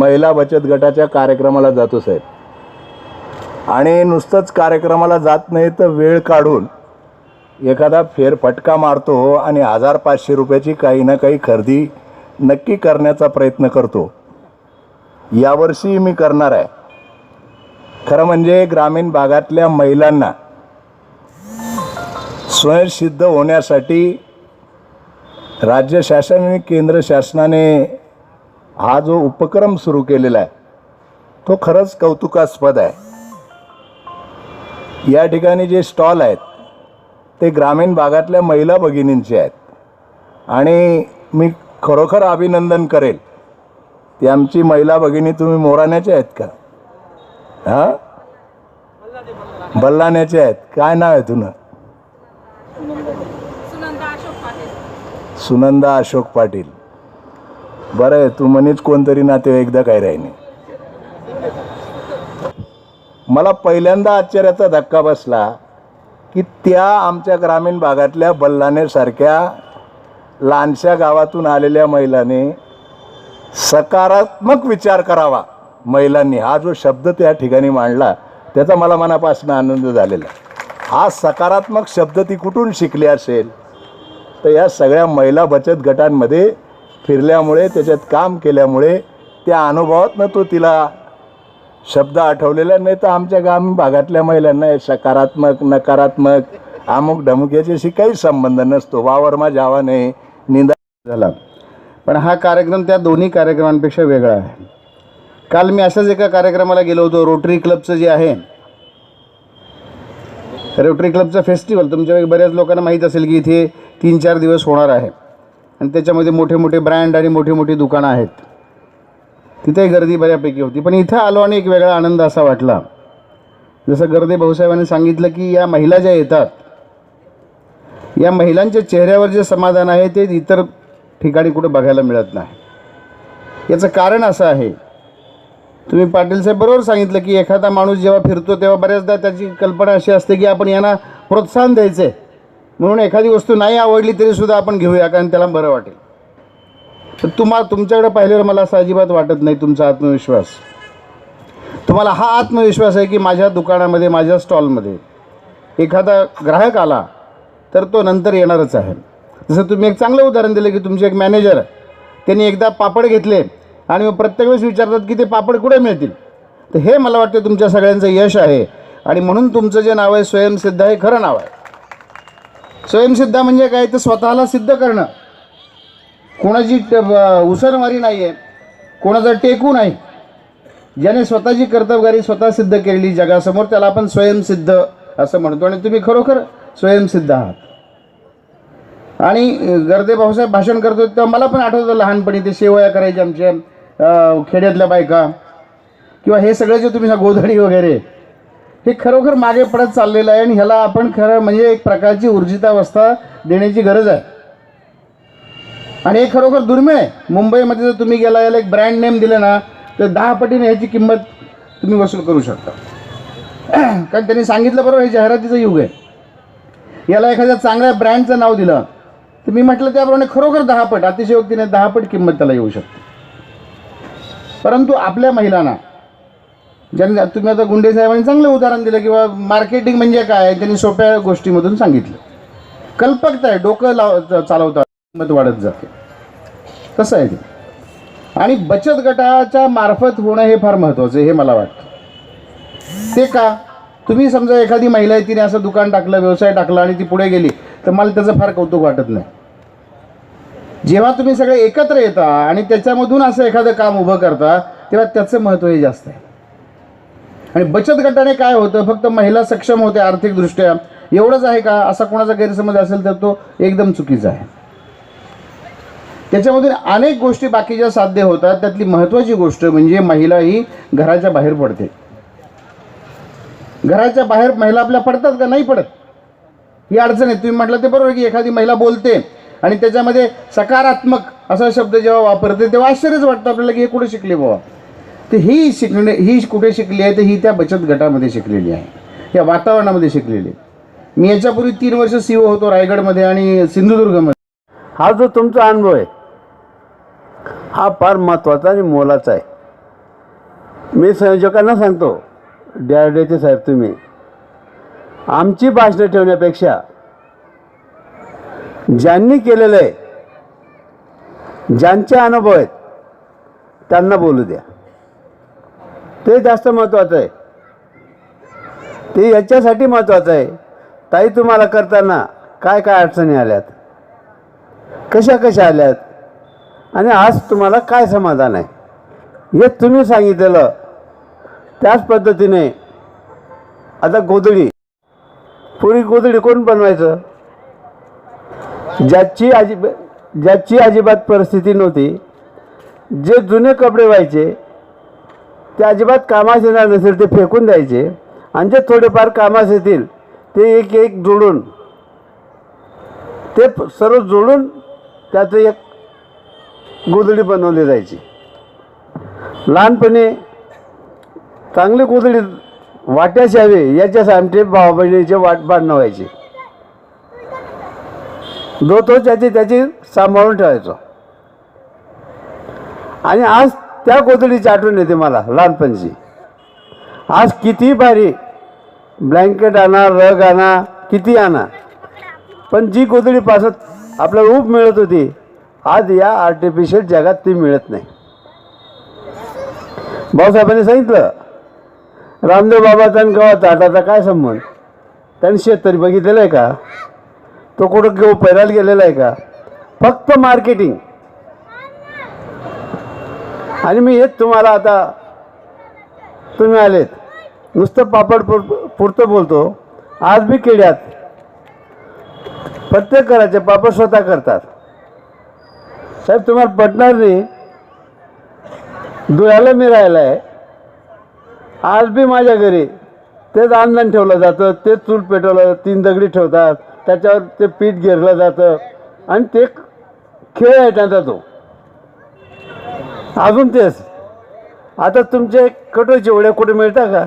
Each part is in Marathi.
महिला बचत गटाच्या कार्यक्रमाला जातो साहेब, आणि नुसतंच कार्यक्रमाला जात नाही तर वेळ काढून एखादा फेरफटका मारतो आणि 1000-500 रुपयाची काही ना काही खरेदी नक्की करण्याचा प्रयत्न करतो. यावर्षी मी करणार आहे. खरं म्हणजे ग्रामीण भागातल्या महिलांना स्वयंसिद्ध होण्यासाठी राज्य शासन आणि केंद्र शासनाने हा जो उपक्रम सुरू केलेला आहे तो खरंच कौतुकास्पद आहे. या ठिकाणी जे स्टॉल आहेत ते ग्रामीण भागातल्या महिला भगिनींचे आहेत, आणि मी खरोखर अभिनंदन करेल. ती आमची महिला भगिनी तुम्ही मोराण्याच्या आहेत का? हां, बल्लाण्याचे आहेत. काय नाव आहे तुझं? सुनंदा अशोक पाटील. बरं आहे, तू म्हणीच कोणतरी नातेवाईक एकदा काय राहिने. मला पहिल्यांदा आश्चर्याचा धक्का बसला की त्या आमच्या ग्रामीण भागातल्या बल्लानेसारख्या लहानशा गावातून आलेल्या महिलांनी सकारात्मक विचार करावा. महिलांनी हा जो शब्द त्या ठिकाणी मांडला त्याचा मला मनापासून आनंद झालेला. हा सकारात्मक शब्द ती कुठून शिकली असेल? तर या सगळ्या महिला बचत गटांमध्ये फिरल्यामुळे, त्याच्यात काम केल्यामुळे त्या अनुभवातनं तो तिला शब्द आठवलेला. नाही तर आमच्या ग्रामीण भागातल्या महिलांना सकारात्मक नकारात्मक अमुक ढमुक याच्याशी काही संबंध नसतो. वावरमा जावा नाही, निंदा झाला. पण हा कार्यक्रम त्या दोन्ही कार्यक्रमांपेक्षा वेगळा आहे. काल मी अशाच एका कार्यक्रमाला गेलो होतो. रोटरी क्लबचं जे आहे, रोटरी क्लबचं फेस्टिवल तुमच्या बऱ्याच लोकांना माहीत असेल की इथे 3-4 दिवस होणार आहे, आणि त्याच्यामध्ये मोठे मोठे ब्रँड आणि मोठी मोठी दुकानं आहेत. तिथेही गर्दी बऱ्यापैकी होती. पण इथं आलो आणि एक वेगळा आनंद असा वाटला. जसं गर्दे भाऊसाहेबांनी सांगितलं की या महिला ज्या येतात, या महिलांच्या चेहऱ्यावर जे समाधान आहे ते इतर ठिकाणी कुठे बघायला मिळत नाही. याचं कारण असं आहे, तुम्ही पाटील साहेब बरोबर सांगितलं की एखादा माणूस जेव्हा फिरतो तेव्हा बऱ्याचदा त्याची कल्पना अशी असते की आपण यांना प्रोत्साहन द्यायचं आहे, म्हणून एखादी वस्तू नाही आवडली तरीसुद्धा आपण घेऊया कारण त्याला बरं वाटेल. तर तुमच्याकडे पाहिल्यावर मला असं अजिबात वाटत नाही तुमचा आत्मविश्वास. तुम्हाला हा आत्मविश्वास आहे की माझ्या दुकानामध्ये, माझ्या स्टॉलमध्ये एखादा ग्राहक आला तर तो नंतर येणारच आहे. जसं तुम्ही एक चांगलं उदाहरण दिलं की तुमचे एक मॅनेजर, त्यांनी एकदा पापड घेतले आणि मग प्रत्येक वेळेस विचारतात की ते पापड कुठे मिळतील. तर हे मला वाटतं तुमच्या सगळ्यांचं यश आहे, आणि म्हणून तुमचं जे नाव आहे स्वयंसिद्ध हे खरं नाव आहे. स्वयंसिद्ध म्हणजे काय? तर स्वतःला सिद्ध करणं. कोणाची उसरमारी नाही आहे, कोणाचा टेकू नाही. ज्याने स्वतःची कर्तबगारी स्वतः सिद्ध केलेली जगासमोर त्याला आपण स्वयंसिद्ध असं म्हणतो, आणि तुम्ही खरोखर स्वयंसिद्ध आहात. आणि गर्दे भाऊसाहेब भाषण करतो तेव्हा मला पण आठवतं लहानपणी ते शेवया करायचे आमच्या खेड्यातल्या बायका, किंवा हे सगळे जे तुम्ही गोधडी वगैरे, हे खरोखर मागे पडत चाललेलं आहे. आणि ह्याला आपण खरं म्हणजे एक प्रकारची ऊर्जितावस्था देण्याची गरज आहे, आणि हे खरोखर दुर्मिळ आहे. मुंबईमध्ये जर तुम्ही गेला, याला एक ब्रँड नेम दिलं ना तर 10 पटीने ह्याची किंमत तुम्ही वसूल करू शकता. कारण त्यांनी सांगितलं बरोबर, हे जाहिरातीचं युग आहे. याला एखाद्या चांगल्या ब्रँडचं नाव दिलं तर मी म्हटलं त्याप्रमाणे खरोखर 10 पट, अतिशयोक्तीने 10 पट किंमत त्याला येऊ शकते. परंतु आपल्या महिलांना, ज्यांनी तुम्ही आता गुंडे साहेबांनी चांगलं उदाहरण दिलं किंवा मार्केटिंग म्हणजे काय त्यांनी सोप्या गोष्टीमधून सांगितलं. कल्पकता आहे, डोकं चालवतात, किंमत वाढत जाते. कसं आहे ते. आणि बचत गटाच्या मार्फत होणं हे फार महत्त्वाचं आहे, हे मला वाटतं. ते का? तुम्ही समजा एखादी महिला आहे, तिने असं दुकान टाकलं, व्यवसाय टाकला आणि ती पुढे गेली, तर मला त्याचं फार कौतुक वाटत नाही. जेव्हा तुम्ही सगळे एकत्र येता आणि त्याच्यामधून असं एखादं काम उभं करता तेव्हा त्याचं महत्त्व हे जास्त आहे. आणि बचत गटाने काय होतं, फक्त महिला सक्षम होते आर्थिकदृष्ट्या, एवढंच आहे का असा कोणाचा गैरसमज असेल तर तो एकदम चुकीचा आहे. त्याच्यामधून अनेक गोष्टी बाकीच्या साध्य होतात. त्यातली महत्त्वाची गोष्ट म्हणजे महिला ही घराच्या बाहेर पडते. घराच्या बाहेर महिला आपल्या पडतात का? नाही पडत. ही अडचण आहे. तुम्ही म्हटलं ते बरोबर की एखादी महिला बोलते आणि त्याच्यामध्ये सकारात्मक असा शब्द जेव्हा वापरते तेव्हा आश्चर्यच वाटतं आपल्याला की हे कुठे शिकले बाबा. तर ही कुठे शिकली आहे? तर ही त्या बचत गटामध्ये शिकलेली आहे, या वातावरणामध्ये शिकलेली आहे. मी याच्यापूर्वी 3 वर्ष CEO होतो रायगडमध्ये आणि सिंधुदुर्गमध्ये. हा जो तुमचा अनुभव आहे हा फार महत्त्वाचा आणि मोलाचा आहे. मी संयोजकांना सांगतो, DRDOचे साहेब तुम्ही आमची भाषणं ठेवण्यापेक्षा ज्यांनी केलेलं आहे, ज्यांचे अनुभव आहेत त्यांना बोलू द्या. ते जास्त महत्त्वाचं आहे. ते याच्यासाठी महत्त्वाचं आहे, ताई तुम्हाला करताना काय काय अडचणी आल्यात, कशा कशा आल्यात, आणि आज तुम्हाला काय समाधान आहे हे तुम्ही सांगितलेलं. त्याच पद्धतीने आता गोधडी, पूर्वी गोधडी कोण बनवायचं? ज्याची अजिबात परिस्थिती नव्हती, जे जुने कपडे व्हायचे ते अजिबात कामास येणार नसेल ते फेकून द्यायचे, आणि जे थोडेफार कामास येतील ते एक एक जोडून, ते सर्व जोडून त्याचं एक गोधडी बनवली जायची. लहानपणी चांगली गोधडी वाट्याशी हवी याच्यासाठी आमचे भाऊ बहिणीचे भांडणं व्हायचे. तो त्याची सांभाळून ठेवायचो. आणि आज त्या गोधडीची आठवण येते मला लहानपणीची. आज किती भारी ब्लँकेट आणा, रग आणा, किती आणा, पण जी गोधडीपासून आपल्याला ऊब मिळत होती आज या आर्टिफिशियल जगात ती मिळत नाही. भाऊसाहेबांनी सांगितलं, रामदेव बाबाचा आणि गव्हा ताटाचा काय संबंध? त्यांनी शेतकरी बघितलेलं आहे का? तो कुठं गहू पेरायला गेलेला आहे का? फक्त मार्केटिंग. आणि मी हेच तुम्हाला, आता तुम्ही आलेत, नुसतं पापड पुरतं बोलतो. आज बी खेड्यात प्रत्येक घराचे पापड स्वतः करतात. साहेब तुम्हाला पटणार नाही, धुळ्याला मी राहिला आहे, आज बी माझ्या घरी तेच अंधण ठेवलं जातं, तेच चूल पेटवलं, 3 दगडी ठेवतात, त्याच्यावर ते पीठ घेरलं जातं, आणि ते खेळ आहे त्यांचा तो अजून तेच. आता तुमचे कटोईचे वडे कुठे मिळतात का?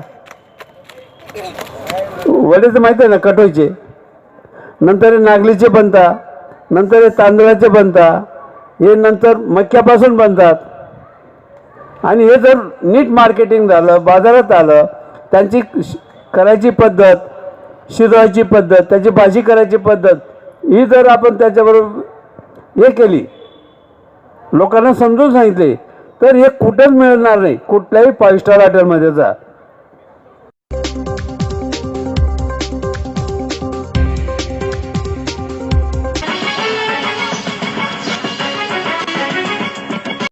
वडे तर माहिती आहे ना, कटोईचे. नंतर हे नागलीचे बनतात, नंतर हे तांदळाचे बनतात, हे नंतर मक्यापासून बनतात. आणि हे जर नीट मार्केटिंग झालं, बाजारात आलं, त्यांची करायची पद्धत, शिजवायची पद्धत, त्याची भाजी करायची पद्धत, ही जर आपण त्याच्याबरोबर हे केली, लोकांना समजून सांगितले, तर हे कुठंच मिळणार नाही. कुठल्याही 5 स्टार हॉटेलमध्ये जा,